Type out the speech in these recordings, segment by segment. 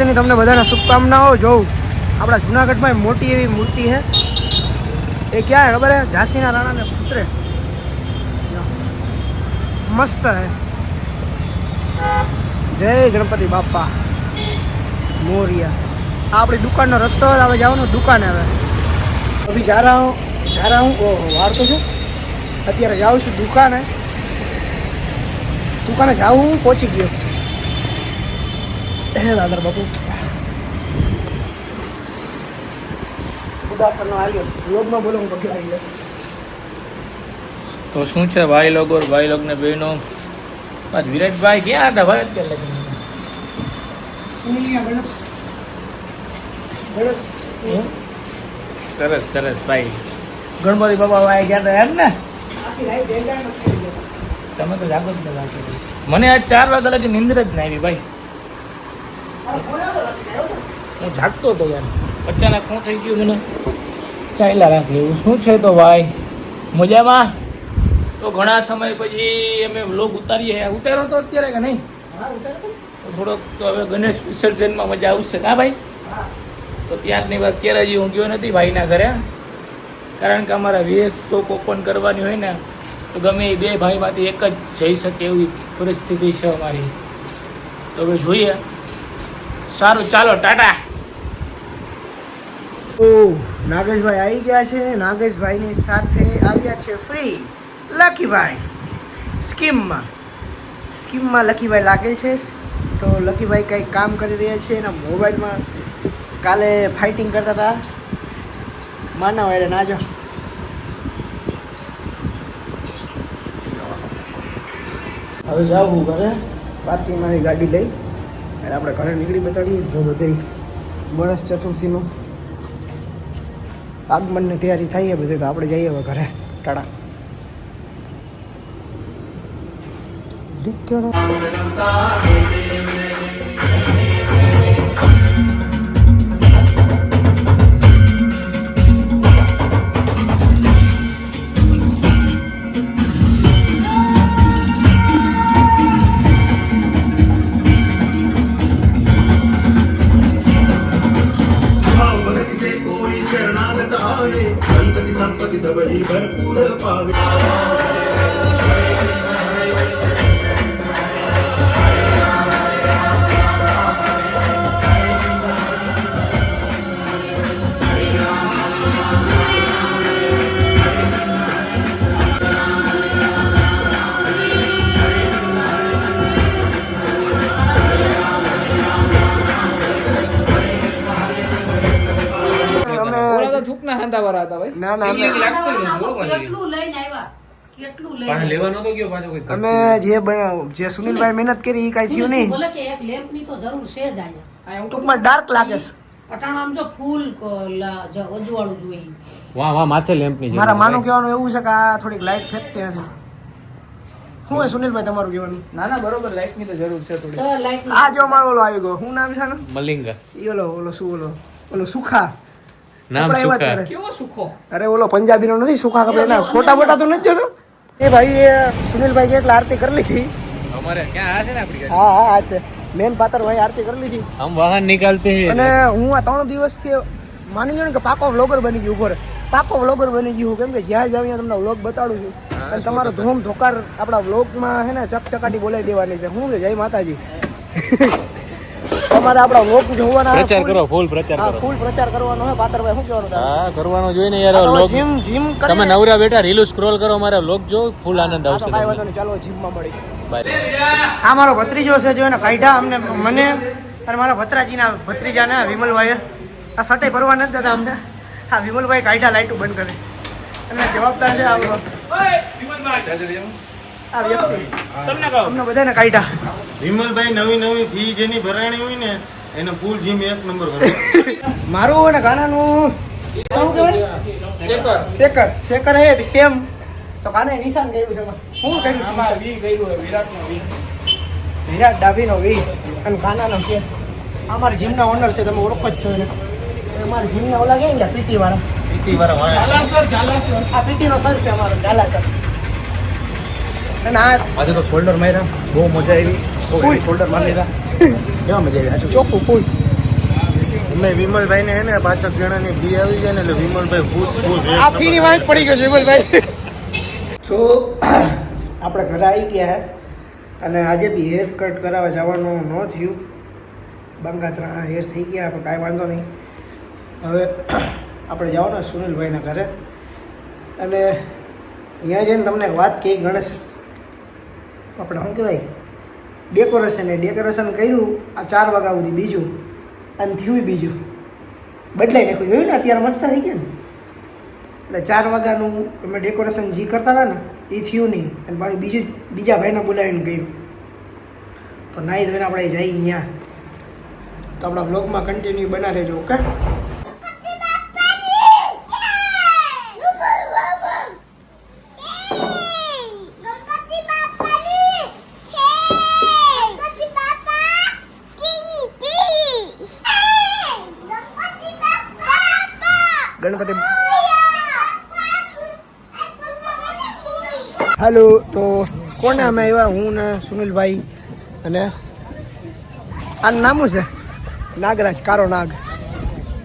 નવરાત્રિની તમને બધાને શુભકામનાઓ. જોઉં આપણા જૂનાગઢમાં મોટી એવી મૂર્તિ છે. એ ક્યાં હે ખબર હે? ઝાંસીના રાણાને પુત્રે. મસ્ત હે. જય ગણપતિ બાપા મોરિયા. આ આપણી દુકાનનો રસ્તો હવે જવાનું દુકાને. હવે અભી જા રહા હું વાળતો છું. અત્યારે જાઉં છું દુકાને જાઉં હું પહોંચી ગયો. હે દાદર બાપુ ઉદાહરણ આવ્યો લોગમાં બોલો હું પગલા આવી ગયો. તો શું છે ભાઈ લોકો ને બહેનો? વિરાટભાઈ ક્યાં હતા ભાઈ અત્યારે? સરસ સરસ ભાઈ. ગણપતિ બાપા ભાઈ ગયા હતા એમ ને? તમે તો જાગો જ ન રાખી. મને આજ 4 વાગ્યા લગી નિંદર જ ના આવી ભાઈ. હું જાગતો હતો યાર. અચાનક શું થઈ ગયું મને ચાલ્યા રાખી. એવું શું છે તો ભાઈ? મજામાં? તો ઘણા સમય પછી અમે વ્લોગ ઉતારીએ. ઉતાર્યો તો અત્યારે કે નહીં? થોડોક તો હવે ગણેશ વિસર્જનમાં મજા આવશે હા ભાઈ? તો ત્યારની વાત અત્યારે હજી હું ગયો નથી ભાઈના ઘરે, કારણ કે અમારા VS શોપ ઓપન કરવાની હોય ને તો ગમે એ 2 ભાઈમાંથી એક જ જઈ શકે એવી પરિસ્થિતિ છે અમારી. તો હવે જોઈએ. સારું ચાલો ટાટા. ઓ નાગેશભાઈ આવી ગયા છે. નાગેશભાઈની સાથે આવ્યા છે ફ્રી લકીભાઈ સ્કીમમાં લકીભાઈ લાગેલ છે. તો લકીભાઈ કંઈક કામ કરી રહ્યા છે એના મોબાઈલમાં. કાલે ફાઇટિંગ કરતા હતા માના વાળે નાજો. હવે જાઉં ઘરે પાર્કિંગમાંથી ગાડી લઈ અને આપણે ઘરે નીકળી બતાડીએ. જો બધે ગણેશ ચતુર્થીનું આગમનની તૈયારી થઈ બધે. તો આપણે જઈએ હવે ઘરે ટાટા. संपत्ति सबरी भरपूर पावे. થૂકના હાંડાવાળા હતા ભાઈ. ના ના અમે જે સુનિલભાઈ મહેનત કરી એ કઈ થયું નહીં. ટૂંકમાં ડાર્ક લાગે છે. વાહ માથે લેમ્પ ની. મારા માનું કહેવાનું એવું છે કે આ થોડીક લાઈટ ફેંકતી નથી. શું હે સુનિલભાઈ તમારું કહેવાનું? ના બરોબર લાઈટ ની તો જરૂર છે થોડી. આ જો મારો ઓલો આવી ગયો. શું નામ છે આનું? મલિંગ. ઈ ઓલો સુખા નામ સુખા. કેવો સુખો? અરે ઓલો પંજાબી નો નથી સુખા કપડા ના ફોટા બોટા તો નથી જોતો. એ ભાઈ સુનિલભાઈ કે એટલે આરતી કરી લીધી અમારે. ક્યાં આ છે ને આપણી? હા આ છે મેન પાત્ર ભાઈ. આરતી કરી લીધી. હમ વાહન નિકાલતે હે. અને હું આ 3 દિવસથી માની ગયો ને કે પાકો વ્લોગર બની ગયો. ઉપર પાકો વ્લોગર બની ગયું. કેમ કે જ્યાં જાવ ત્યાં તમને વ્લોગ બતાડું છું. અને તમારો ધૂમ ધોકાર આપણા વ્લોગમાં હે ને ચકચકાટી બોલાવી દેવાની છે. શું છે? જય માતાજી. તમારે આપણા વ્લોગ જોવાના. પ્રચાર કરો, ફૂલ પ્રચાર કરો. ફૂલ પ્રચાર કરવાનો હે પાતરભાઈ. શું કહેવાનું? હા કરવાનો જોઈએ ને યાર. વ્લોગ જીમ તમે નવરા બેઠા રીલ સ્ક્રોલ કરો, મારા વ્લોગ જો ફૂલ આનંદ આવશે. કાઈ વાંધો નહીં, ચાલો જીમમાં મળી. આ મારો ભત્રીજો છે જો એને કાઢ્યા અમને, મને અને મારા ભત્રીજાને વિમલભાઈએ આ સટે ભરવા નથી દેતા અમને. હા વિમલભાઈ કાઢ્યા લાઈટું બંધ કરે અને જવાબદાર છે આ વ્યક્તિ. અમને બધાને કાઢ્યા. વિમલભાઈ નવી ફી જેની ભરાણી હોય ને એને ફૂલ જીમ 1 નંબર કરે. મારું અને ગાનાનું શેકર હે સેમ. તો કાને નિશાન કર્યું છે. શું કર્યું? વિરાટ ડાભીનો વી અને કાનાનો કે અમારા જીમના ઓનર છે. તમે ઓળખો જ છો એને. અમારા જીમના ઓલા કે પીટી વાળા આ પીટીનો સર છે અમારો ઝાલા સર. અને આજે તો શોલ્ડર માર્યા, બહુ મજા આવી. શોલ્ડર મારી લીધા. કેવા મજા આવી? ચોખ્ખું ફૂલ અમે વિમલભાઈને હે ને 5 જણાની ફી આવી જાય ને એટલે વિમલભાઈ ખુશ આ ફીની વાત પડી ગયો વિમલભાઈ. તો આપણે ઘરે આવી ગયા અને આજે બી હેર કટ કરાવવા જવાનું ન થયું. બંગાત્રા હેર થઈ ગયા પણ કાંઈ વાંધો નહીં. હવે આપણે જવાનું સુનિલભાઈના ઘરે અને અહીંયા જઈને તમને વાત કહી ગણેશ આપણે શું કહેવાય ડેકોરેશન કર્યું આ 4 વાગ્યા સુધી બીજું અને થયું બીજું બદલાઈ નાખ્યું. જોયું ને અત્યારે મસ્ત થઈ ગયા ને એટલે 4 વાગ્યાનું અમે ડેકોરેશન જે કરતા હતા ને એ થયું નહીં અને પાછું બીજા ભાઈને બોલાવીને કર્યું. તો નાહી ધોઈને આપણે જઈએ અહીંયા. તો આપણા બ્લોગમાં કન્ટિન્યુ બના રહેજો. Okay Ganpati hello. તો કોને અમે આવ્યા હું ને સુનિલભાઈ અને આનું નામ શું છે નાગરાજ કારો નાગ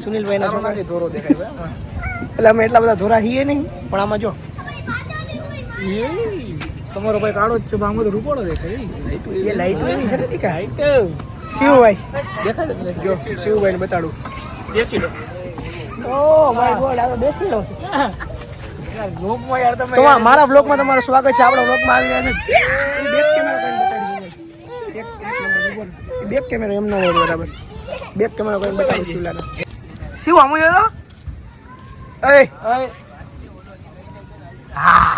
સુનિલભાઈના છોકરા ધોરો દેખાય એટલે અમે એટલા બધા ધોરા છીએ નહીં પણ આમાં જો તમારો ભાઈ કાળો જ છે આમાં તો રૂપોડો દેખાય. એ લાઈટો એવી છે નથી કાંઈ. શિવભાઈ દેખાય જો શિવભાઈને બતાડું. દેશી લો ઓ માય ગોડ આ તો દેશી લો છે. યાર બ્લોગમાં યાર તમે તો મારા બ્લોગમાં તમારું સ્વાગત છે. આપણા બ્લોગમાં આવી રહ્યા છે બેક કેમેરા એમનો હોય બરાબર. બેક કેમેરા કરીને બતાવું શિવલાને. શિવ આમ જોયો એ હા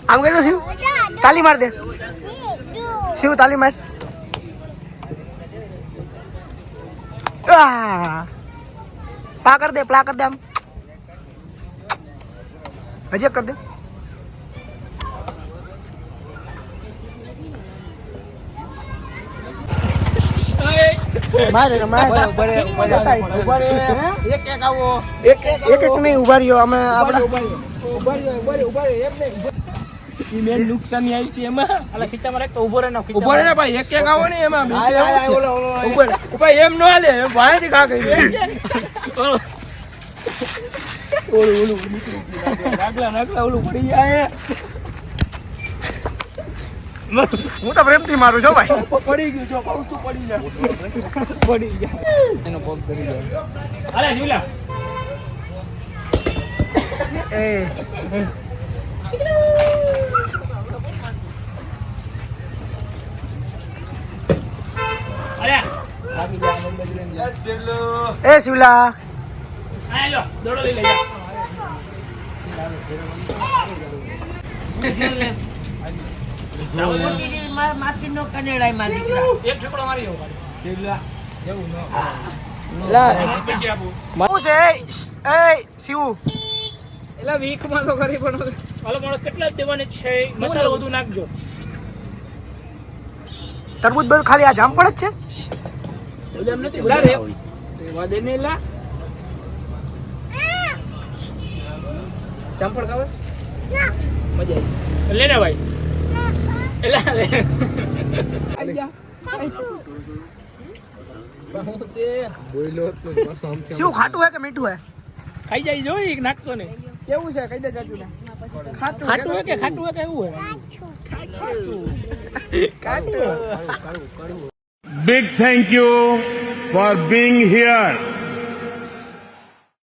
આમ કરી દો શિવ. તાલી માર દે શિવ તાલી માર. પા કર દે પ્લા કર દે આમ હજી કર દે. એક નહીં ઉભા રહ્યો અમે આપડા મેન નુકસાની આવી છે એમાં આલા ખીચામાં રાખ તો ઉભો રહે ને ભાઈ એક એક આવો ને એમાં ઉપર એમ ન હાલે ભાઈ થી કા કરી ઓલું નાગલા ઓલું પડી જાય. હું તો પ્રેમથી મારું છું ભાઈ. પડી ગયું જો કહું છું પડી જાય એનો પગ કરી જાય. હાલે જીવલા એ એ શિવલા આયો દોડો લઈ લઈ માસીનો કનેડામાં દીકરા એક ઠેકડો મારી આવો શિવલા એવું ન શું છે એ શિવ એલા વીકમાં તો કરી પણ હાલો મારો કેટલા જ દેવાની છે મસાલો વધુ નાખજો. તરબૂચ બધું ખાલી આ જામફળ જ છે. એમ નથી લા રેવા દે ને લા જામફળ ખાવસ મજા આવી લે ને ભાઈ એલા લે આજા શિવ ખાટું હે કે મીઠું હે? ખાઈ જાય જો એક નાખતો ને કેવું છે કઈ દે ચાચુ ને ખાટું હે કે એવું હે Big thank you for being here.